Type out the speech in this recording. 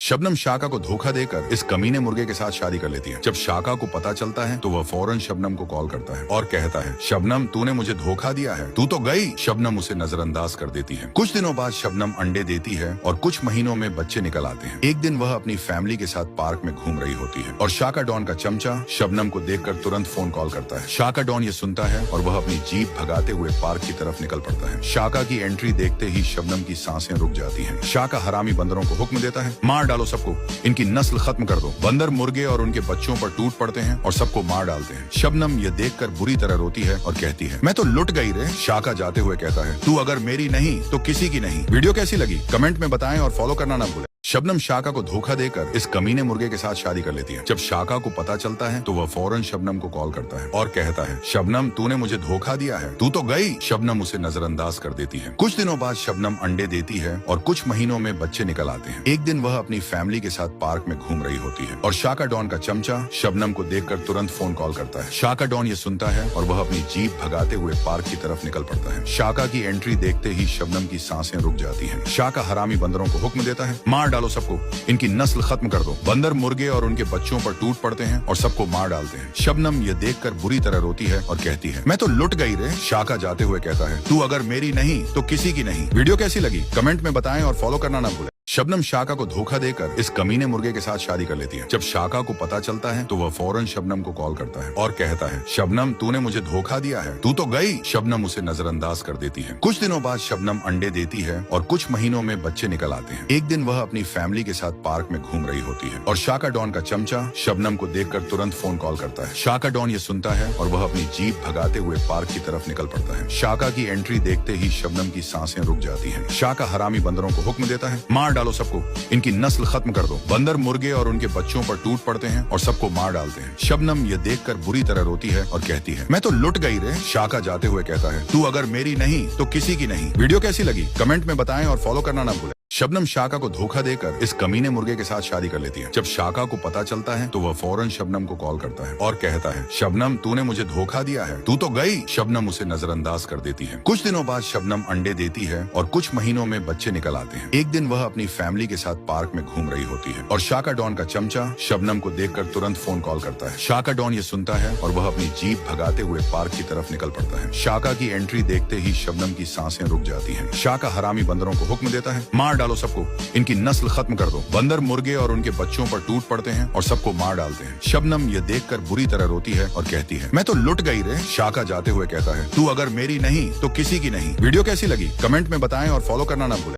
शबनम शाका को धोखा देकर इस कमीने मुर्गे के साथ शादी कर लेती है। जब शाका को पता चलता है तो वह फौरन शबनम को कॉल करता है और कहता है, शबनम तूने मुझे धोखा दिया है, तू तो गई। शबनम उसे नजरअंदाज कर देती है। कुछ दिनों बाद शबनम अंडे देती है और कुछ महीनों में बच्चे निकल आते हैं। एक दिन वह अपनी फैमिली के साथ पार्क में घूम रही होती है और शाका डॉन का चमचा शबनम को देखकर तुरंत फोन कॉल करता है। शाका डॉन ये सुनता है और वह अपनी जीप भगाते हुए पार्क की तरफ निकल पड़ता है। शाका की एंट्री देखते ही शबनम की सांसें रुक जाती हैं। शाका हरामी बंदरों को हुक्म देता है, मार डालो सबको, इनकी नस्ल खत्म कर दो। बंदर मुर्गे और उनके बच्चों पर टूट पड़ते हैं और सबको मार डालते हैं। शबनम ये देखकर बुरी तरह रोती है और कहती है, मैं तो लुट गई रे। शाका जाते हुए कहता है, तू अगर मेरी नहीं तो किसी की नहीं। वीडियो कैसी लगी कमेंट में बताएं और फॉलो करना ना भूलें। शबनम शाका को धोखा देकर इस कमीने मुर्गे के साथ शादी कर लेती है। जब शाका को पता चलता है तो वह फौरन शबनम को कॉल करता है और कहता है, शबनम तूने मुझे धोखा दिया है, तू तो गई। शबनम उसे नजरअंदाज कर देती है। कुछ दिनों बाद शबनम अंडे देती है और कुछ महीनों में बच्चे निकल आते हैं। एक दिन वह अपनी फैमिली के साथ पार्क में घूम रही होती है और शाका डॉन का चमचा शबनम को देखकर तुरंत फोन कॉल करता है। शाका डॉन ये सुनता है और वह अपनी जीप भगाते हुए पार्क की तरफ निकल पड़ता है। शाका की एंट्री देखते ही शबनम की सांसें रुक जाती हैं। शाका हरामी बंदरों को हुक्म देता है, मार डालो सबको, इनकी नस्ल खत्म कर दो। बंदर मुर्गे और उनके बच्चों पर टूट पड़ते हैं और सबको मार डालते हैं। शबनम ये देखकर बुरी तरह रोती है और कहती है, मैं तो लुट गई रे। शाका जाते हुए कहता है, तू अगर मेरी नहीं तो किसी की नहीं। वीडियो कैसी लगी कमेंट में बताएं और फॉलो करना ना भूलें। शबनम शाका को धोखा देकर इस कमीने मुर्गे के साथ शादी कर लेती है। जब शाका को पता चलता है तो वह फौरन शबनम को कॉल करता है और कहता है, शबनम तूने मुझे धोखा दिया है, तू तो गई। शबनम उसे नजरअंदाज कर देती है। कुछ दिनों बाद शबनम अंडे देती है और कुछ महीनों में बच्चे निकल आते हैं। एक दिन वह अपनी फैमिली के साथ पार्क में घूम रही होती है और शाका डॉन का चमचा शबनम को देखकर तुरंत फोन कॉल करता है। शाका डॉन ये सुनता है और वह अपनी जीप भगाते हुए पार्क की तरफ निकल पड़ता है। शाका की एंट्री देखते ही शबनम की सांसें रुक जाती हैं। शाका हरामी बंदरों को हुक्म देता है, मार डालो सबको, इनकी नस्ल खत्म कर दो। बंदर मुर्गे और उनके बच्चों पर टूट पड़ते हैं और सबको मार डालते हैं। शबनम ये देखकर बुरी तरह रोती है और कहती है, मैं तो लुट गई रे। शाका जाते हुए कहता है, तू अगर मेरी नहीं तो किसी की नहीं। वीडियो कैसी लगी कमेंट में बताएं और फॉलो करना ना भूलें। शबनम शाका को धोखा देकर इस कमीने मुर्गे के साथ शादी कर लेती है। जब शाका को पता चलता है तो वह फौरन शबनम को कॉल करता है और कहता है, शबनम तूने मुझे धोखा दिया है, तू तो गई। शबनम उसे नजरअंदाज कर देती है। कुछ दिनों बाद शबनम अंडे देती है और कुछ महीनों में बच्चे निकल आते हैं। एक दिन वह अपनी फैमिली के साथ पार्क में घूम रही होती है और शाका डॉन का चमचा शबनम को देखकर तुरंत फोन कॉल करता है। शाका डॉन ये सुनता है और वह अपनी जीप भगाते हुए पार्क की तरफ निकल पड़ता है। शाका की एंट्री देखते ही शबनम की सांसें रुक जाती हैं। शाका हरामी बंदरों को हुक्म देता है, मार डालो सबको, इनकी नस्ल खत्म कर दो। बंदर मुर्गे और उनके बच्चों पर टूट पड़ते हैं और सबको मार डालते हैं। शबनम ये देखकर बुरी तरह रोती है और कहती है, मैं तो लुट गई रे। शाका जाते हुए कहता है, तू अगर मेरी नहीं तो किसी की नहीं। वीडियो कैसी लगी कमेंट में बताएं और फॉलो करना ना भूलें।